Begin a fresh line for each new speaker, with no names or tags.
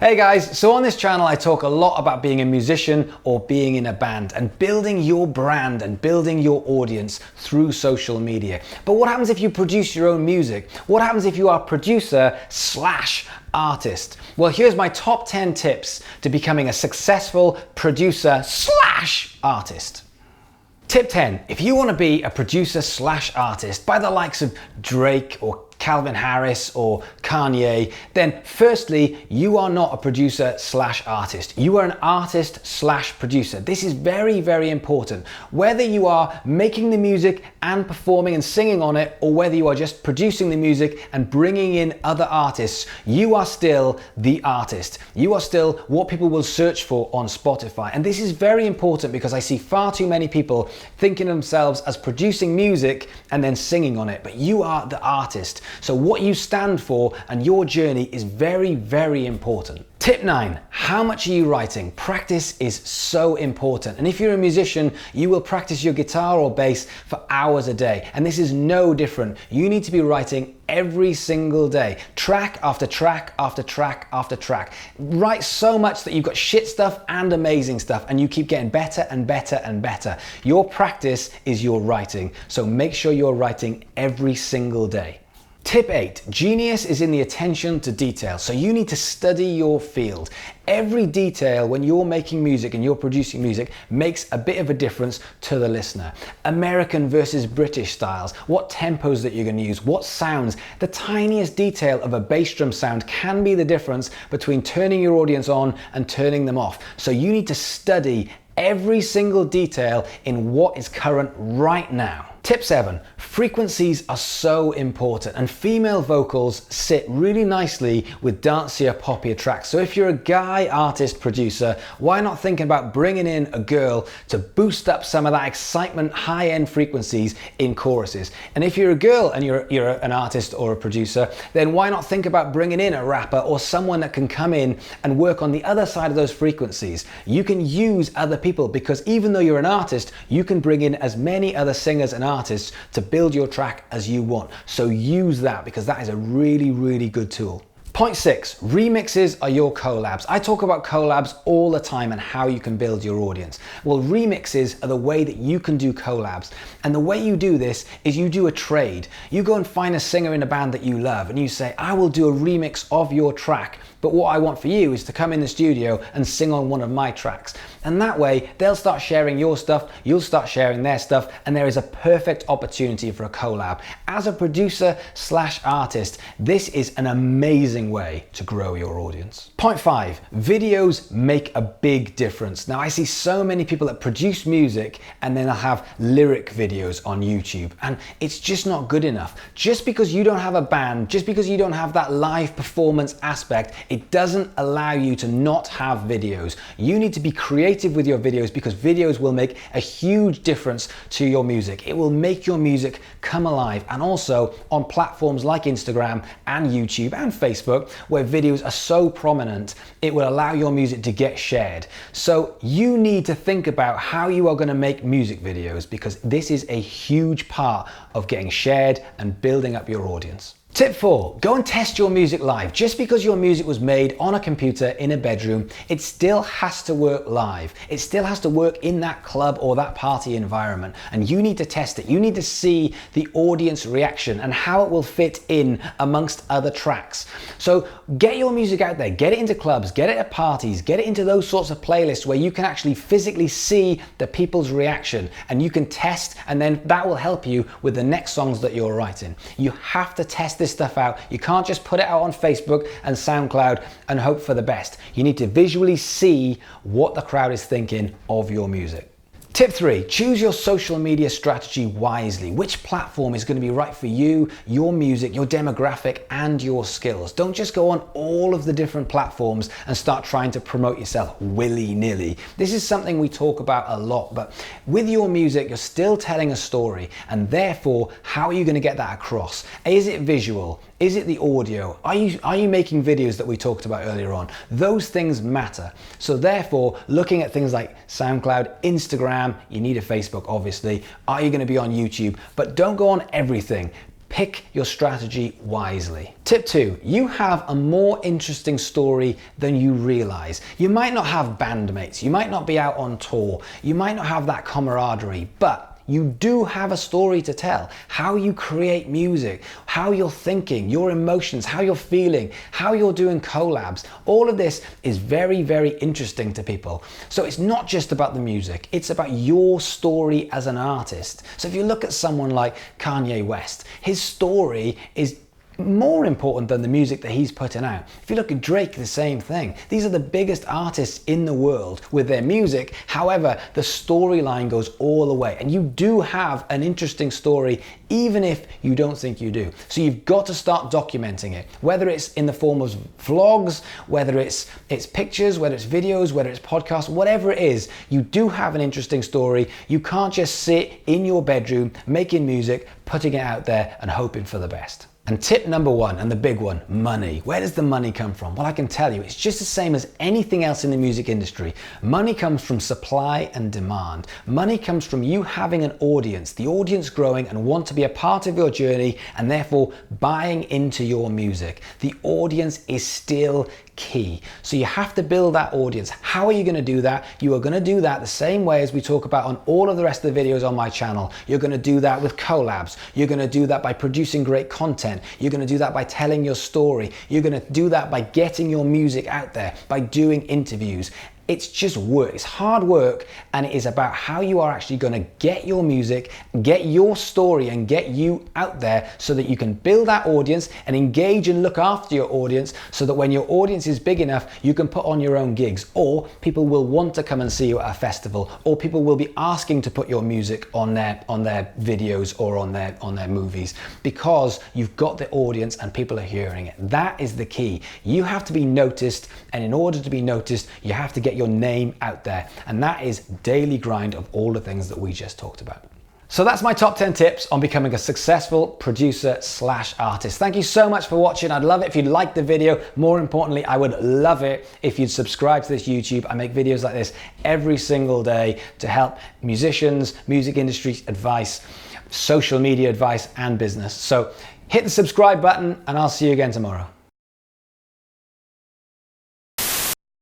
Hey guys, so on this channel I talk a lot about being a musician or being in a band and building your brand and building your audience through social media. But what happens if you produce your own music? What happens if you are producer slash artist? Well, here's my top 10 tips to becoming a successful producer slash artist. Tip 10, if you want to be a producer slash artist by the likes of Drake or Calvin Harris or Kanye, then firstly, you are not a producer slash artist. You are an artist slash producer. This is very, very important. Whether you are making the music and performing and singing on it, or whether you are just producing the music and bringing in other artists, you are still the artist. You are still what people will search for on Spotify. And this is very important because I see far too many people thinking of themselves as producing music and then singing on it, but you are the artist. So what you stand for and your journey is very, very important. Tip 9, how much are you writing? Practice is so important. And if you're a musician, you will practice your guitar or bass for hours a day. And this is no different. You need to be writing every single day, track after track after track after track. Write so much that you've got shit stuff and amazing stuff, and you keep getting better and better and better. Your practice is your writing. So make sure you're writing every single day. Tip 8, genius is in the attention to detail. So you need to study your field. Every detail when you're making music and you're producing music makes a bit of a difference to the listener. American versus British styles, what tempos that you're going to use, what sounds. The tiniest detail of a bass drum sound can be the difference between turning your audience on and turning them off. So you need to study every single detail in what is current right now. Tip 7, frequencies are so important, and female vocals sit really nicely with dancier, poppier tracks. So if you're a guy artist producer, why not thinking about bringing in a girl to boost up some of that excitement, high-end frequencies in choruses? And if you're a girl and you're an artist or a producer, then why not think about bringing in a rapper or someone that can come in and work on the other side of those frequencies? You can use other people, because even though you're an artist, you can bring in as many other singers and artists to build your track as you want. So use that, because that is a really, really good tool. Point 6, remixes are your collabs. I talk about collabs all the time and how you can build your audience. Well, remixes are the way that you can do collabs. And the way you do this is you do a trade. You go and find a singer in a band that you love and you say, I will do a remix of your track, but what I want for you is to come in the studio and sing on one of my tracks. And that way they'll start sharing your stuff, you'll start sharing their stuff, and there is a perfect opportunity for a collab. As a producer slash artist, this is an amazing way to grow your audience. Point 5, videos make a big difference. Now I see so many people that produce music and then they'll have lyric videos on YouTube, and it's just not good enough. Just because you don't have a band, just because you don't have that live performance aspect, it doesn't allow you to not have videos. You need to be creative with your videos, because videos will make a huge difference to your music. It will make your music come alive. And also on platforms like Instagram and YouTube and Facebook, where videos are so prominent, it will allow your music to get shared. So you need to think about how you are going to make music videos, because this is a huge part of getting shared and building up your audience. Tip 4, go and test your music live. Just because your music was made on a computer in a bedroom, it still has to work live. It still has to work in that club or that party environment. And you need to test it. You need to see the audience reaction and how it will fit in amongst other tracks. So get your music out there, get it into clubs, get it at parties, get it into those sorts of playlists where you can actually physically see the people's reaction, and you can test, and then that will help you with the next songs that you're writing. You have to test this stuff out. You can't just put it out on Facebook and SoundCloud and hope for the best. You need to visually see what the crowd is thinking of your music. Tip 3, choose your social media strategy wisely. Which platform is going to be right for you, your music, your demographic, and your skills? Don't just go on all of the different platforms and start trying to promote yourself willy-nilly. This is something we talk about a lot, but with your music, you're still telling a story, and therefore, how are you going to get that across? Is it visual? Is it the audio? Are you making videos that we talked about earlier on? Those things matter. So therefore, looking at things like SoundCloud, Instagram, you need a Facebook obviously. Are you going to be on YouTube? But don't go on everything. Pick your strategy wisely. Tip 2, you have a more interesting story than you realize. You might not have bandmates, you might not be out on tour, you might not have that camaraderie, but you do have a story to tell. How you create music, how you're thinking, your emotions, how you're feeling, how you're doing collabs. All of this is very, very interesting to people. So it's not just about the music, it's about your story as an artist. So if you look at someone like Kanye West, his story is more important than the music that he's putting out. If you look at Drake, the same thing. These are the biggest artists in the world with their music. However, the storyline goes all the way. And you do have an interesting story, even if you don't think you do. So you've got to start documenting it, whether it's in the form of vlogs, whether it's pictures, whether it's videos, whether it's podcasts, whatever it is, you do have an interesting story. You can't just sit in your bedroom making music, putting it out there and hoping for the best. And tip number 1, and the big one, money. Where does the money come from? Well, I can tell you, it's just the same as anything else in the music industry. Money comes from supply and demand. Money comes from you having an audience, the audience growing and want to be a part of your journey and therefore buying into your music. The audience is still key. So you have to build that audience. How are you going to do that? You are going to do that the same way as we talk about on all of the rest of the videos on my channel. You're going to do that with collabs. You're going to do that by producing great content. You're going to do that by telling your story. You're going to do that by getting your music out there, by doing interviews. It's just work. It's hard work, and it is about how you are actually going to get your music, get your story, and get you out there so that you can build that audience and engage and look after your audience so that when your audience is big enough, you can put on your own gigs, or people will want to come and see you at a festival, or people will be asking to put your music on their videos or on their movies because you've got the audience and people are hearing it. That is the key. You have to be noticed, and in order to be noticed, you have to get your name out there, and that is daily grind of all the things that we just talked about. So that's my top 10 tips on becoming a successful producer / artist. Thank you so much for watching. I'd love it if you'd like the video. More importantly, I would love it if you'd subscribe to this YouTube. I make videos like this every single day to help musicians, music industry advice, social media advice, and business. So hit the subscribe button, and I'll see you again tomorrow.